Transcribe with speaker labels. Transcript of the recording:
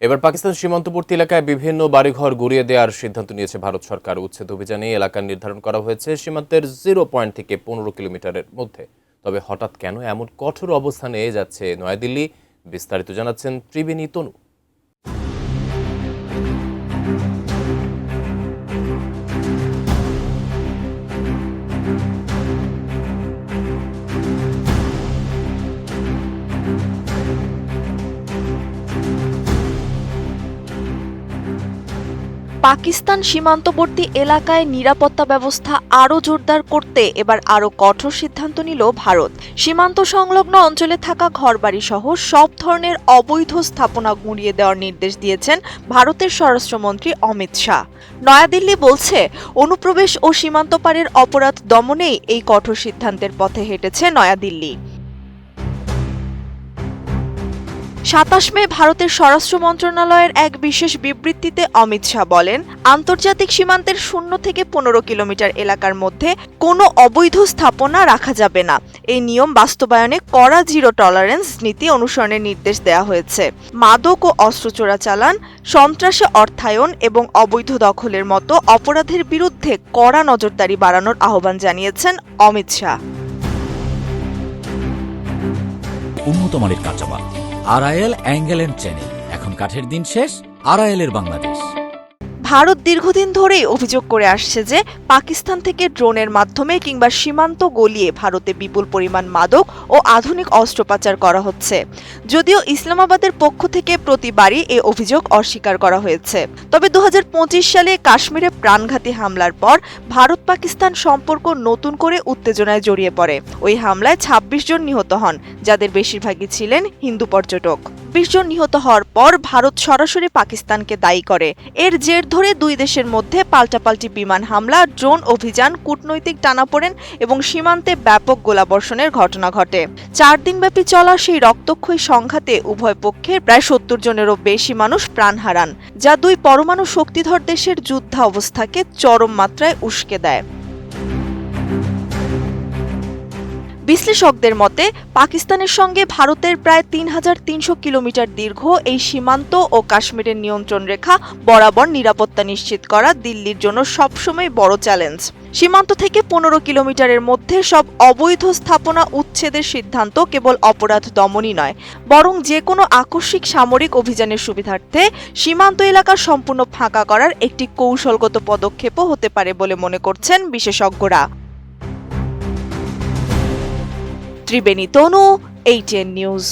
Speaker 1: এবার পাকিস্তান সীমান্তবর্তী এলাকায় বিভিন্ন বাড়িঘর গুঁড়িয়ে দেওয়ার সিদ্ধান্ত নিয়েছে ভারত সরকার। উচ্ছেদ অভিযানে এলাকা নির্ধারণ করা হয়েছে সীমান্তের 0 পয়েন্ট থেকে 15 কিলোমিটারের মধ্যে। তবে হঠাৎ কেন এমন কঠোর অবস্থানে যাচ্ছে নয়াদিল্লি, বিস্তারিত জানাচ্ছেন ত্রিবেণী তনু।
Speaker 2: পাকিস্তান সীমান্তবর্তী এলাকায় নিরাপত্তা ব্যবস্থা আরও জোরদার করতে এবার আরও কঠোর সিদ্ধান্ত নিল ভারত। সীমান্ত সংলগ্ন অঞ্চলে থাকা ঘরবাড়ি সহ সব ধরনের অবৈধ স্থাপনা গুঁড়িয়ে দেওয়ার নির্দেশ দিয়েছেন ভারতের স্বরাষ্ট্রমন্ত্রী অমিত শাহ। নয়াদিল্লি বলছে, অনুপ্রবেশ ও সীমান্ত পারের অপরাধ দমনেই এই কঠোর সিদ্ধান্তের পথে হেঁটেছে নয়াদিল্লি। ২৭ মে ভারতের স্বরাষ্ট্র মন্ত্রণালয়ের এক বিশেষ বিবৃতিতে অমিত শাহ বলেন, আন্তর্জাতিক সীমান্তের 0 থেকে 15 কিলোমিটার এলাকার মধ্যে কোনো অবৈধ স্থাপনা রাখা যাবে না। এই নিয়ম বাস্তবায়নে কড়া জিরো টলারেন্স নীতি অনুসরণের নির্দেশ দেওয়া হয়েছে। মাদক ও অস্ত্র চোরাচালান, সন্ত্রাসে অর্থায়ন এবং অবৈধ দখলের মতো অপরাধের বিরুদ্ধে কড়া নজরদারি বাড়ানোর আহ্বান জানিয়েছেন অমিত শাহ।
Speaker 3: উন্নত মানের কাঁচামাল আরআইএল অ্যাঙ্গেল এন্ড চ্যানেল, এখন কাঠের দিন শেষ, আরআইএল এর বাংলাদেশ।
Speaker 2: ভারত দীর্ঘদিন ধরেই অভিযোগ করে আসছে যে পাকিস্তান থেকে ড্রোনের মাধ্যমে কিংবা সীমান্ত গলিয়ে ভারতে বিপুল পরিমাণ মাদক ও আধুনিক অস্ত্র পাচার করা হচ্ছে। যদিও ইসলামাবাদের পক্ষ থেকে প্রতিবারই এই অভিযোগ অস্বীকার করা হয়েছে। তবে 2025 সালে কাশ্মীরে প্রাণঘাতী হামলার পর ভারত পাকিস্তান সম্পর্ক নতুন করে উত্তেজনায় জড়িয়ে পড়ে। ওই হামলায় 26 জন নিহত হন, যাদের বেশিরভাগই ছিলেন হিন্দু পর্যটক। 20 জন নিহত হওয়ার পর ভারত সরাসরি পাকিস্তানকে দায়ী করে। এর জের ধরে দুই দেশের মধ্যে পাল্টাপাল্টি বিমান হামলা, ড্রোন অভিযান, কূটনৈতিক টানাপোড়েন এবং সীমান্তে ব্যাপক গোলাবর্ষণের ঘটনা ঘটে। 4 দিনব্যাপী চলা সেই রক্তক্ষয়ী সংঘাতে উভয় পক্ষের প্রায় 70 জনেরও বেশি মানুষ প্রাণ হারান, যা দুই পরমাণু শক্তিধর দেশের যুদ্ধাবস্থাকে চরম মাত্রায় উস্কে দেয়। বিশ্লেষকদের মতে, পাকিস্তানের সঙ্গে ভারতের প্রায় 3300 কিলোমিটার দীর্ঘ এই সীমান্ত ও কাশ্মীরের নিয়ন্ত্রণ রেখা বরাবর নিরাপত্তা নিশ্চিত করা দিল্লির জন্য সবসময় বড় চ্যালেঞ্জ। সীমান্ত থেকে 15 কিলোমিটারের মধ্যে সব অবৈধ স্থাপনা উচ্ছেদের সিদ্ধান্ত কেবল অপরাধ দমনই নয়, বরং যে কোনো আকস্মিক সামরিক অভিযানের সুবিধার্থে সীমান্ত এলাকা সম্পূর্ণ ফাঁকা করার একটি কৌশলগত পদক্ষেপও হতে পারে বলে মনে করছেন বিশেষজ্ঞরা। ত্রিবেণী তনু, ATN নিউজ।